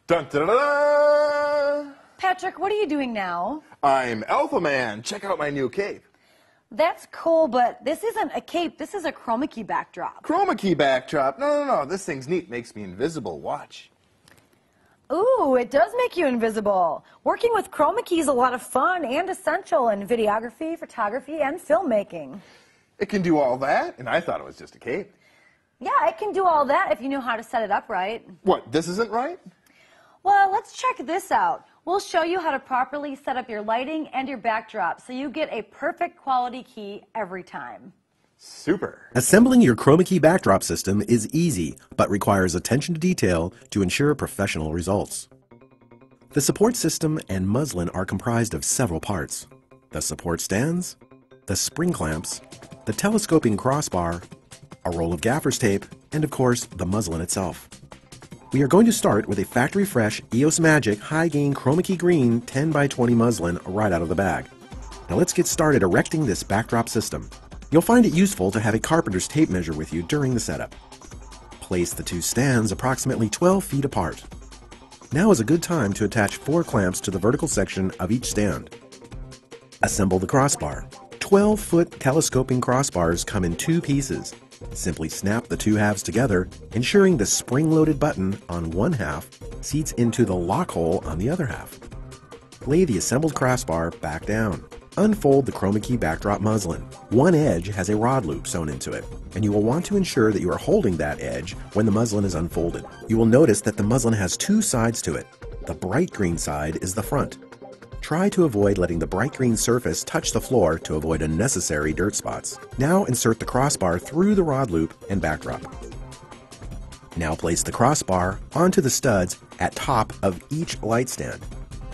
Dun, dun, dun, dun. Patrick, what are you doing now? I'm Alpha Man. Check out my new cape. That's cool, but this isn't a cape. This is a Chroma Key backdrop. Chroma Key backdrop. No. This thing's neat. Makes me invisible. Watch. Ooh, it does make you invisible. Working with Chroma Key is a lot of fun and essential in videography, photography, and filmmaking. It can do all that, and I thought it was just a cape. Yeah, it can do all that if you know how to set it up right. What, this isn't right? Well, let's check this out. We'll show you how to properly set up your lighting and your backdrop so you get a perfect quality key every time. Super. Assembling your Chroma Key backdrop system is easy, but requires attention to detail to ensure professional results. The support system and muslin are comprised of several parts: the support stands, the spring clamps, the telescoping crossbar, a roll of gaffer's tape, and of course, the muslin itself. We are going to start with a factory fresh EOS Magic high gain Chroma Key green 10x20 muslin right out of the bag. Now let's get started erecting this backdrop system. You'll find it useful to have a carpenter's tape measure with you during the setup. Place the two stands approximately 12 feet apart. Now is a good time to attach 4 clamps to the vertical section of each stand. Assemble the crossbar. 12-foot telescoping crossbars come in 2 pieces. Simply snap the 2 halves together, ensuring the spring-loaded button on one half seats into the lock hole on the other half. Lay the assembled crossbar back down. Unfold the Chroma Key backdrop muslin. One edge has a rod loop sewn into it, and you will want to ensure that you are holding that edge when the muslin is unfolded. You will notice that the muslin has 2 sides to it. The bright green side is the front. Try to avoid letting the bright green surface touch the floor to avoid unnecessary dirt spots. Now insert the crossbar through the rod loop and backdrop. Now place the crossbar onto the studs at top of each light stand.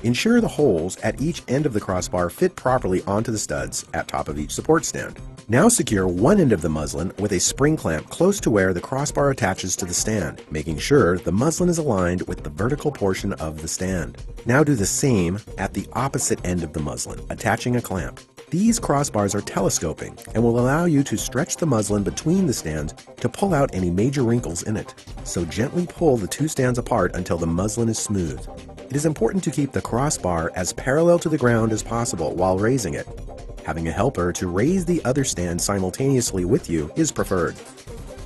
Ensure the holes at each end of the crossbar fit properly onto the studs at top of each support stand. Now secure one end of the muslin with a spring clamp close to where the crossbar attaches to the stand, making sure the muslin is aligned with the vertical portion of the stand. Now do the same at the opposite end of the muslin, attaching a clamp. These crossbars are telescoping and will allow you to stretch the muslin between the stands to pull out any major wrinkles in it. So gently pull the 2 stands apart until the muslin is smooth. It is important to keep the crossbar as parallel to the ground as possible while raising it. Having a helper to raise the other stand simultaneously with you is preferred.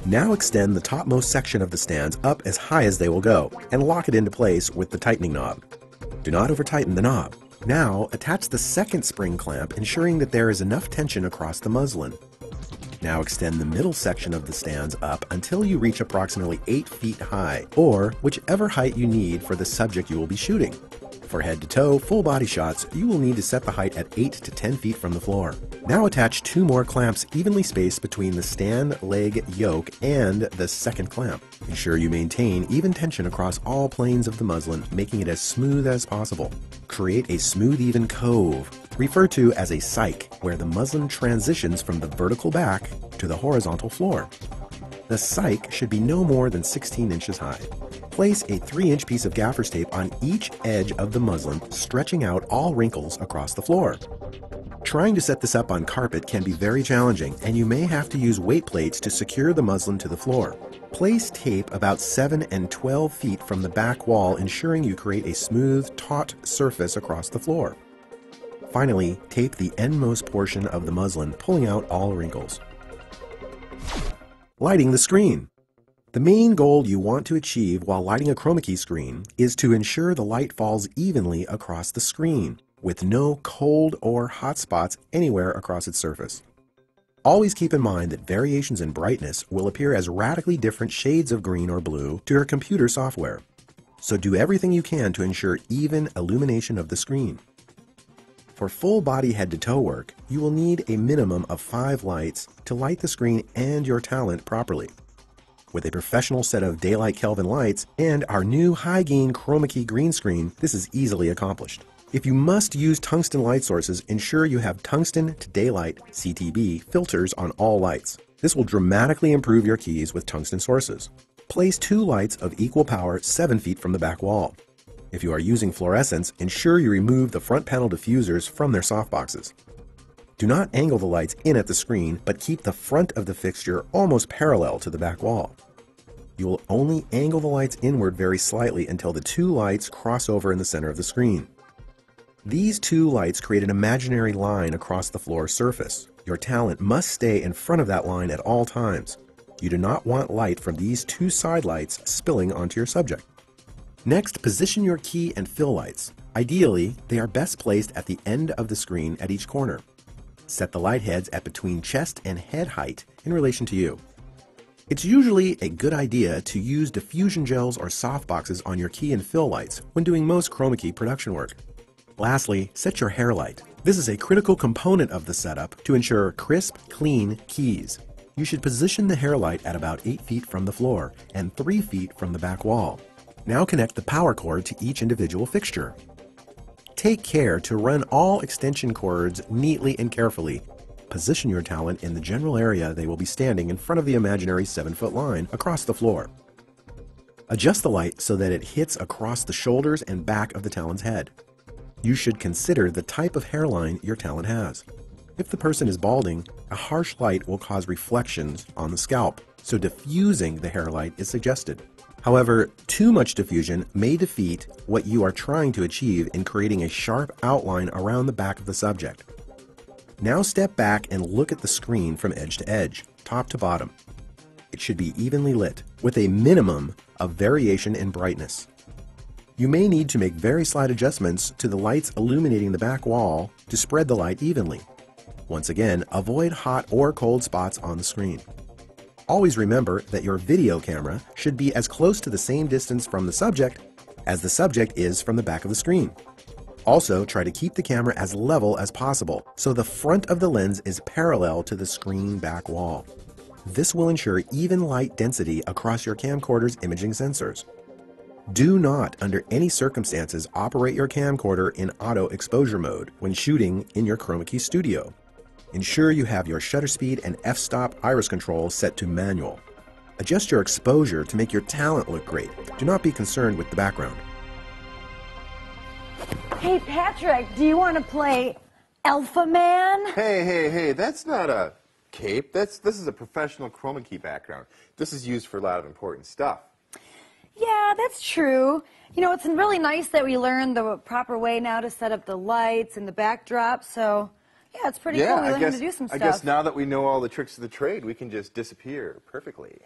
Now extend the topmost section of the stands up as high as they will go and lock it into place with the tightening knob. Do not over-tighten the knob. Now attach the second spring clamp, ensuring that there is enough tension across the muslin. Now extend the middle section of the stands up until you reach approximately 8 feet high, or whichever height you need for the subject you will be shooting. For head-to-toe, full-body shots, you will need to set the height at 8 to 10 feet from the floor. Now attach 2 more clamps evenly spaced between the stand leg yoke and the second clamp. Ensure you maintain even tension across all planes of the muslin, making it as smooth as possible. Create a smooth, even cove, referred to as a cyc, where the muslin transitions from the vertical back to the horizontal floor. The cyc should be no more than 16 inches high. Place a 3-inch piece of gaffer's tape on each edge of the muslin, stretching out all wrinkles across the floor. Trying to set this up on carpet can be very challenging, and you may have to use weight plates to secure the muslin to the floor. Place tape about 7 and 12 feet from the back wall, ensuring you create a smooth, taut surface across the floor. Finally, tape the endmost portion of the muslin, pulling out all wrinkles. Lighting the screen. The main goal you want to achieve while lighting a Chroma Key screen is to ensure the light falls evenly across the screen, with no cold or hot spots anywhere across its surface. Always keep in mind that variations in brightness will appear as radically different shades of green or blue to your computer software. So do everything you can to ensure even illumination of the screen. For full body head-to-toe work, you will need a minimum of 5 lights to light the screen and your talent properly. With a professional set of daylight Kelvin lights and our new high-gain Chroma Key green screen, this is easily accomplished. If you must use tungsten light sources, ensure you have tungsten to daylight (CTB) filters on all lights. This will dramatically improve your keys with tungsten sources. Place 2 lights of equal power 7 feet from the back wall. If you are using fluorescents, ensure you remove the front panel diffusers from their softboxes. Do not angle the lights in at the screen, but keep the front of the fixture almost parallel to the back wall. You will only angle the lights inward very slightly until the two lights cross over in the center of the screen. These two lights create an imaginary line across the floor surface. Your talent must stay in front of that line at all times. You do not want light from these two side lights spilling onto your subject. Next, position your key and fill lights. Ideally, they are best placed at the end of the screen at each corner. Set the light heads at between chest and head height in relation to you. It's usually a good idea to use diffusion gels or softboxes on your key and fill lights when doing most Chroma Key production work. Lastly, set your hair light. This is a critical component of the setup to ensure crisp, clean keys. You should position the hair light at about 8 feet from the floor and 3 feet from the back wall. Now connect the power cord to each individual fixture. Take care to run all extension cords neatly and carefully. Position your talent in the general area they will be standing in front of the imaginary 7-foot line across the floor. Adjust the light so that it hits across the shoulders and back of the talent's head. You should consider the type of hairline your talent has. If the person is balding, a harsh light will cause reflections on the scalp, so diffusing the hair light is suggested. However, too much diffusion may defeat what you are trying to achieve in creating a sharp outline around the back of the subject. Now step back and look at the screen from edge to edge, top to bottom. It should be evenly lit, with a minimum of variation in brightness. You may need to make very slight adjustments to the lights illuminating the back wall to spread the light evenly. Once again, avoid hot or cold spots on the screen. Always remember that your video camera should be as close to the same distance from the subject as the subject is from the back of the screen. Also, try to keep the camera as level as possible, so the front of the lens is parallel to the screen back wall. This will ensure even light density across your camcorder's imaging sensors. Do not, under any circumstances, operate your camcorder in auto exposure mode when shooting in your Chroma Key Studio. Ensure you have your shutter speed and f-stop iris control set to manual. Adjust your exposure to make your talent look great. Do not be concerned with the background. Hey, Patrick, do you want to play Alpha Man? Hey, that's not a cape. This is a professional Chroma Key background. This is used for a lot of important stuff. Yeah, that's true. You know, it's really nice that we learned the proper way now to set up the lights and the backdrop, so yeah, it's pretty cool. We learned how to do some stuff. I guess now that we know all the tricks of the trade, we can just disappear perfectly.